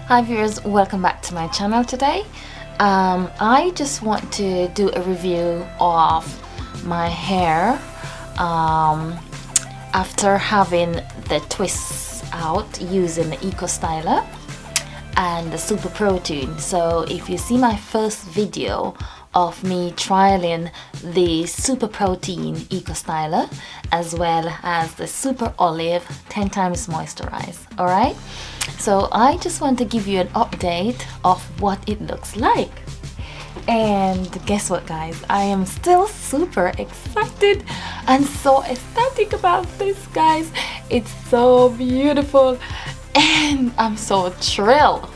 Hi viewers, welcome back to my channel today. I just want to do a review of my hair after having the twists out using the Eco Styler and the Super Protein. So if you see my first video of me trialing the Super Protein Eco Styler as well as the Super Olive 10 times moisturized. Alright, so I just want to give you an update of what it looks like. And guess what guys, I am still super excited and so ecstatic about this guys. It's so beautiful and I'm so thrilled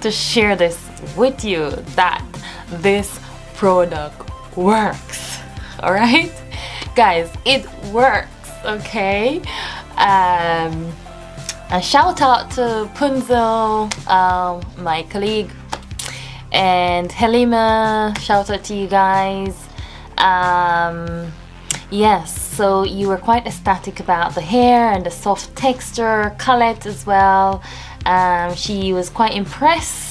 to share this with you that this product works. All right guys, it works. Okay, a shout out to BUNTU, my colleague, and Helima, shout out to you guys. Yes, so you were quite ecstatic about the hair and the soft texture, Colette as well. She was quite impressed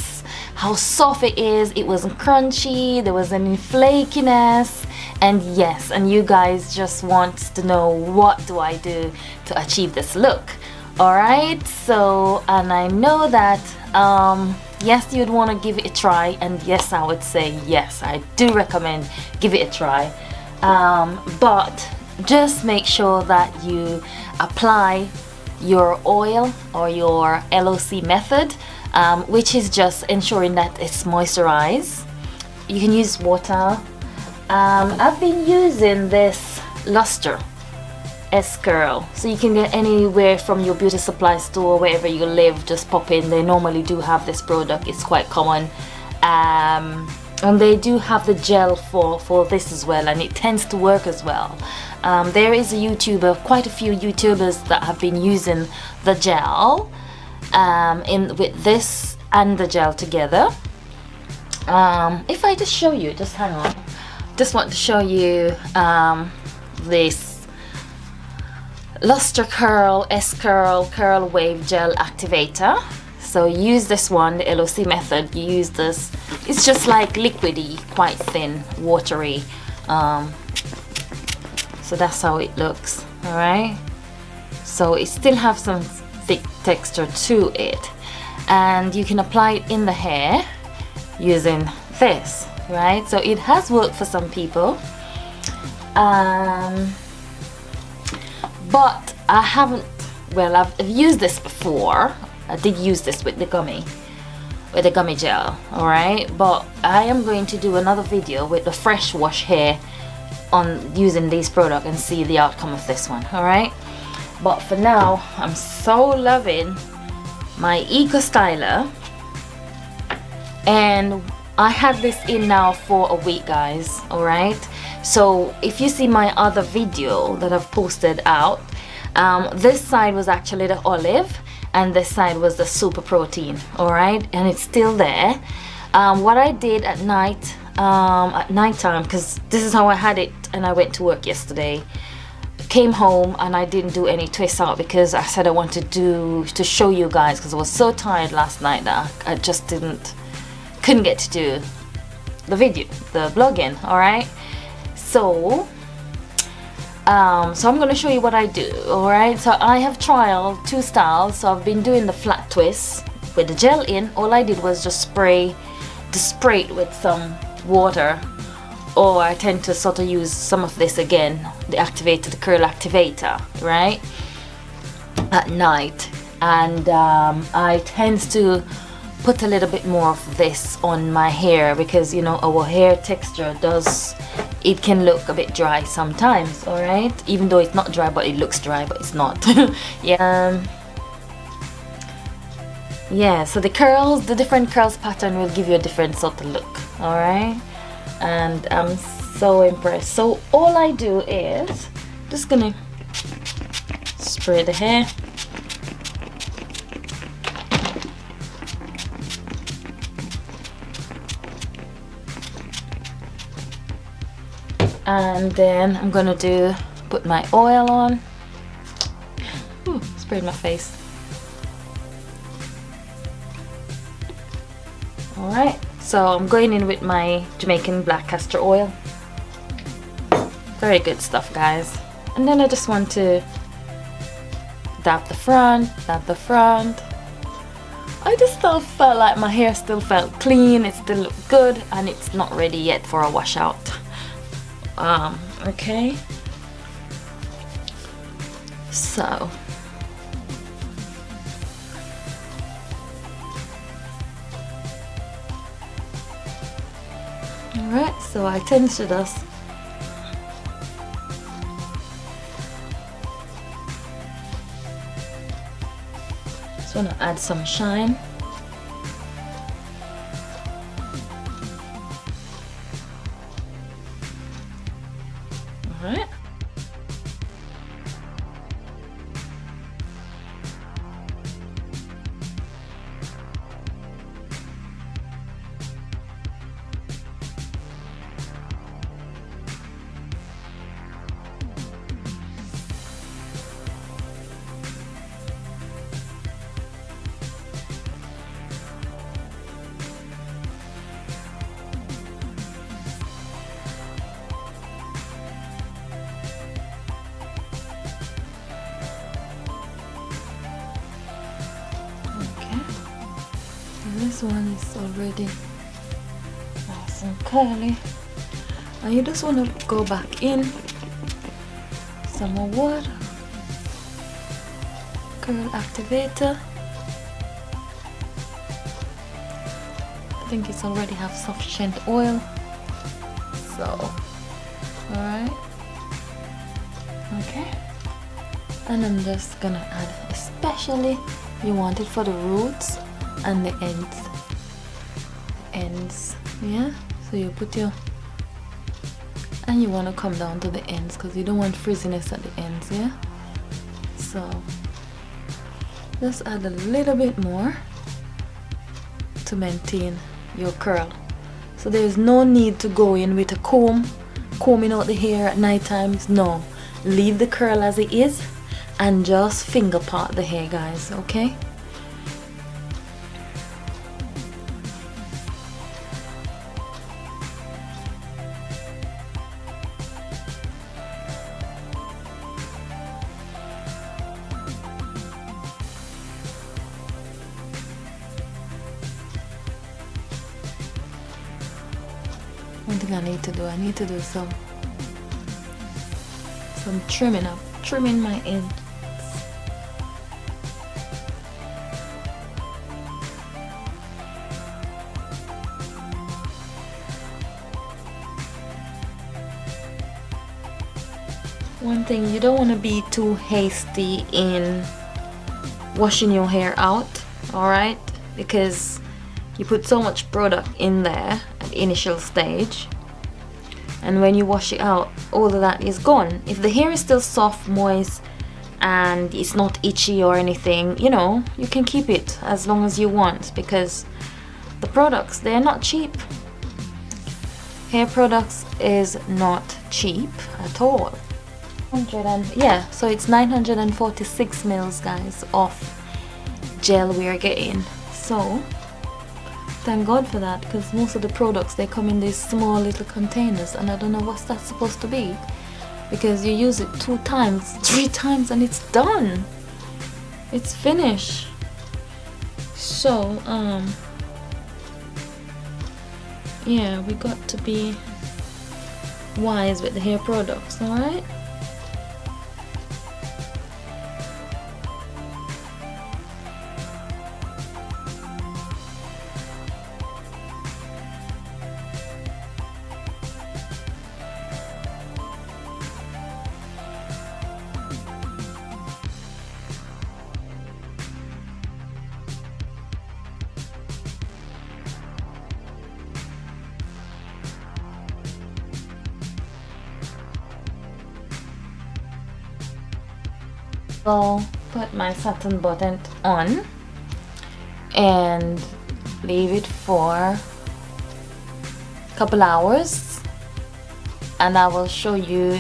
how soft it is. It wasn't crunchy, there wasn't any flakiness, and yes, and you guys just want to know what do I do to achieve this look. Alright, so and I know that yes, you'd want to give it a try, and yes, I would say yes, I do recommend give it a try, but just make sure that you apply your oil or your LOC method, which is just ensuring that it's moisturized. You can use water. I've been using this luster S-Curl, so you can get anywhere from your beauty supply store, wherever you live, just pop in. They normally do have this product, it's quite common, and they do have the gel for this as well, and it tends to work as well. There is a YouTuber, quite a few YouTubers that have been using the gel with this and the gel together. If I just show you, just hang on, just want to show you this Luster Curl S-Curl Curl Wave Gel Activator. So use this one, the LOC method. You use this, it's just like liquidy, quite thin, watery, so that's how it looks. All right, so it still have some thick texture to it, and you can apply it in the hair using this, right? So it has worked for some people, but I haven't, well, I've used this before. I did use this with the gummy gel, all right, but I am going to do another video with the fresh wash hair on using these products and see the outcome of this one. All right, but for now I'm so loving my Eco Styler, and I had this in now for a week guys. All right, so if you see my other video that I've posted out, this side was actually the olive and this side was the Super Protein. All right, and it's still there. What I did at night, at nighttime, because this is how I had it, and I went to work yesterday, came home and I didn't do any twists out because I said I wanted to show you guys, because I was so tired last night that I just couldn't get to do the video, the vlogging. All right, so so I'm going to show you what I do. All right, so I have trialed two styles. So I've been doing the flat twist with the gel in. All I did was just spray it with some water, or I tend to sort of use some of this again, the activator, the curl activator, right, at night, and I tend to put a little bit more of this on my hair because, you know, our hair texture it can look a bit dry sometimes. All right, even though it's not dry, but it looks dry, but it's not. Yeah, yeah, so the curls, the different curls pattern will give you a different sort of look. All right, and I'm so impressed. So all I do is just gonna spray the hair, and then I'm gonna put my oil on. Ooh, sprayed my face. Alright, so I'm going in with my Jamaican black castor oil. Very good stuff, guys. And then I just want to dab the front, dab the front. I just still felt like my hair still felt clean, it still looked good, and it's not ready yet for a washout. Okay. So alright, so I tend to just want to add some shine. Alright. This one is already nice and curly, and you just want to go back in some more water, curl activator. I think it's already have sufficient oil, so alright, okay. And I'm just gonna add, especially you want it for the roots and the ends, yeah. So you put your, and you want to come down to the ends because you don't want frizziness at the ends, yeah. So just add a little bit more to maintain your curl. So there's no need to go in with a comb, combing out the hair at night times. No, leave the curl as it is and just finger part the hair, guys, okay. One thing I need to do some trimming up, trimming my ends. One thing, you don't want to be too hasty in washing your hair out, alright, because you put so much product in there at the initial stage, and when you wash it out, all of that is gone. If the hair is still soft, moist, and it's not itchy or anything, you know, you can keep it as long as you want, because the products, they're not cheap. Hair products is not cheap at all. Yeah, so it's 946 mils, guys, of gel we are getting. So thank God for that, because most of the products, they come in these small little containers, and I don't know what's that supposed to be, because you use it 2 times, 3 times, and it's done, it's finished. So yeah, we got to be wise with the hair products, alright. So put my satin button on and leave it for a couple hours, and I will show you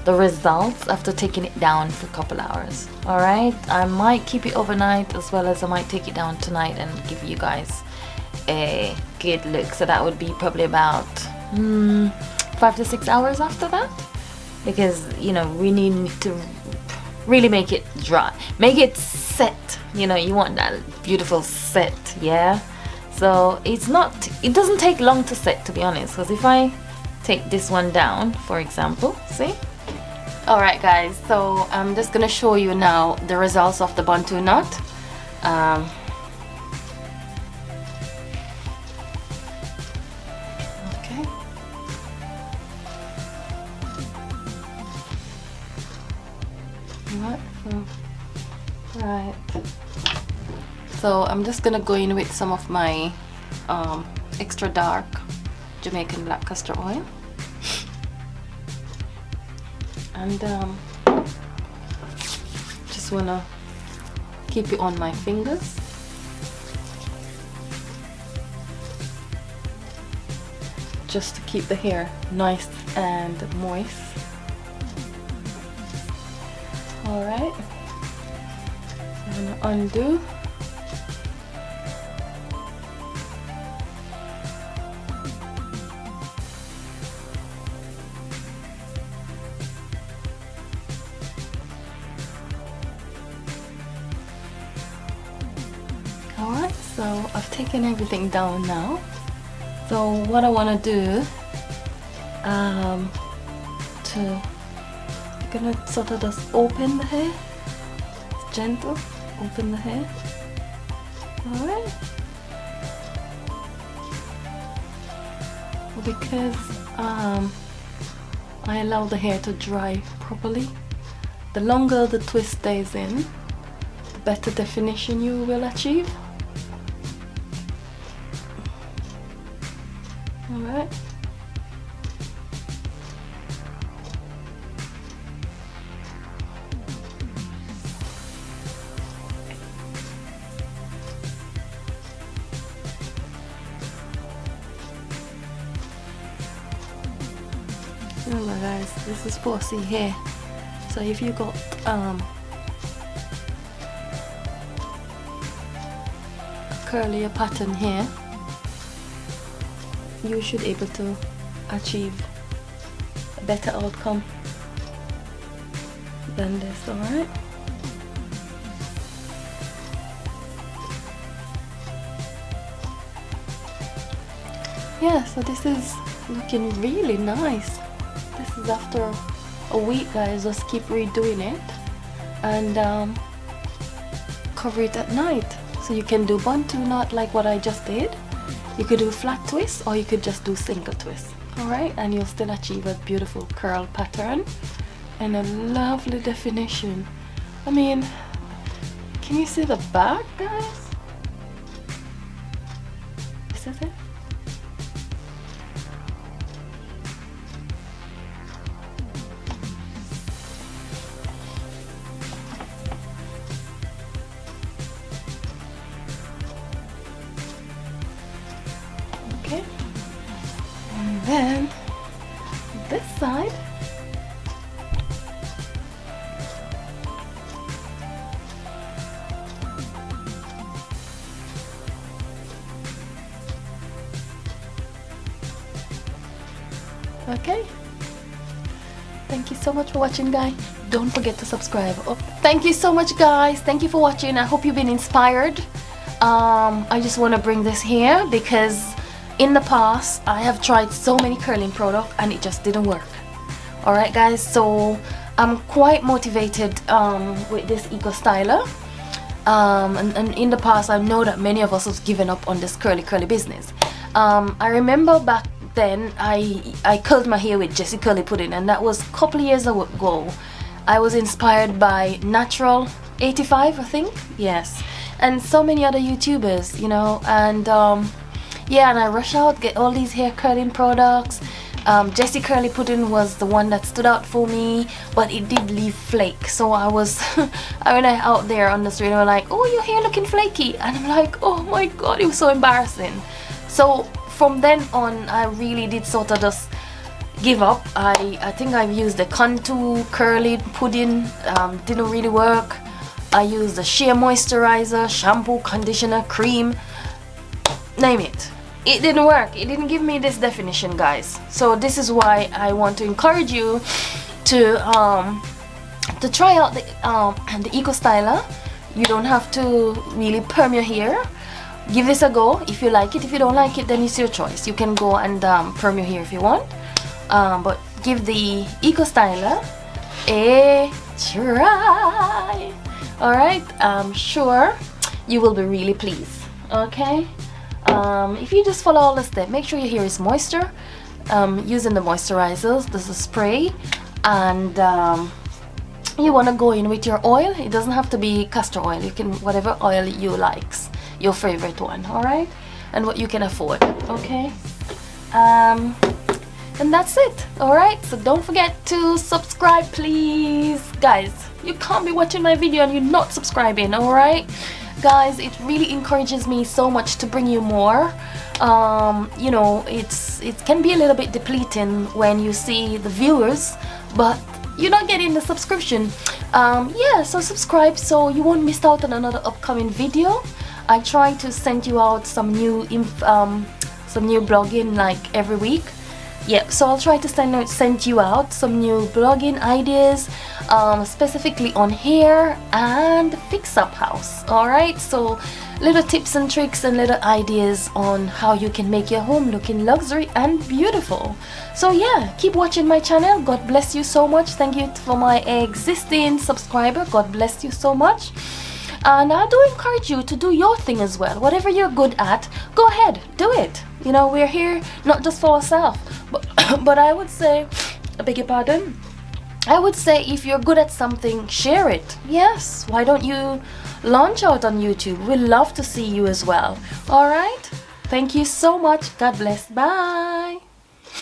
the results after taking it down for a couple hours. Alright, I might keep it overnight, as well as I might take it down tonight and give you guys a good look. So that would be probably about 5 to 6 hours after that, because you know we need to really make it dry, make it set. You know, you want that beautiful set, yeah. So it doesn't take long to set, to be honest, because if I take this one down, for example, see. Alright guys, so I'm just gonna show you now the results of the Buntu knot. Okay. Right. So I'm just gonna go in with some of my extra dark Jamaican black castor oil, and just wanna keep it on my fingers. Just to keep the hair nice and moist. Alright, I'm gonna undo. Alright, so I've taken everything down now. So what I want to do, I'm gonna sort of just open the hair, gentle, open the hair. Alright, because I allow the hair to dry properly. The longer the twist stays in, the better definition you will achieve. Alright. Remember guys, this is 4C hair. So if you got a curlier pattern here, you should be able to achieve a better outcome than this. Alright, yeah, so this is looking really nice. This is after a week guys. Just keep redoing it and cover it at night. So you can do Buntu knot like what I just did. You could do flat twist, or you could just do single twist. Alright, and you'll still achieve a beautiful curl pattern and a lovely definition. I mean, can you see the back guys? Is this it? Okay, and then this side, okay. Thank you so much for watching guys. Don't forget to subscribe. Oh, thank you so much guys. Thank you for watching. I hope you've been inspired. I just want to bring this here because in the past I have tried so many curling products and it just didn't work. Alright guys, so I'm quite motivated with this eco styler, and in the past I know that many of us have given up on this curly business. I remember back then I curled my hair with Jessie Curly Pudding, and that was a couple of years ago. I was inspired by Natural 85, I think, yes, and so many other YouTubers, you know, and yeah, and I rush out, get all these hair curling products. Jessie Curly Pudding was the one that stood out for me, but it did leave flake. So I was, I went out there on the street and they were like, oh, your hair looking flaky. And I'm like, oh my god, it was so embarrassing. So from then on, I really did sort of just give up. I think I've used the BUNTU Curly Pudding, didn't really work. I used the Shea Moisturizer, shampoo, conditioner, cream. name it. It didn't work. It didn't give me this definition, guys. So this is why I want to encourage you to try out the Eco Styler. You don't have to really perm your hair. Give this a go if you like it. If you don't like it, then it's your choice. You can go and perm your hair if you want, but give the Eco Styler a try. Alright, I'm sure you will be really pleased. Okay, if you just follow all the steps, make sure your hair is moisture, using the moisturizers, this is spray, and you want to go in with your oil. It doesn't have to be castor oil. You can, whatever oil you likes, your favorite one. All right, and what you can afford. Okay, and that's it. All right, so don't forget to subscribe, please, guys. You can't be watching my video and you're not subscribing. All right, guys, it really encourages me so much to bring you more. You know, it can be a little bit depleting when you see the viewers, but you're not getting the subscription. Yeah, so subscribe so you won't miss out on another upcoming video. I try to send you out some new blogging like every week. Yeah, so I'll try to send you out some new blogging ideas, specifically on hair and fix up house. All right, so little tips and tricks and little ideas on how you can make your home looking luxury and beautiful. So yeah, keep watching my channel. God bless you so much. Thank you for my existing subscriber. God bless you so much. And I do encourage you to do your thing as well. Whatever you're good at, go ahead, do it. You know, we're here not just for ourselves, but I would say, I beg your pardon, I would say if you're good at something, share it. Yes, why don't you launch out on YouTube? We'd love to see you as well. All right, thank you so much. God bless. Bye.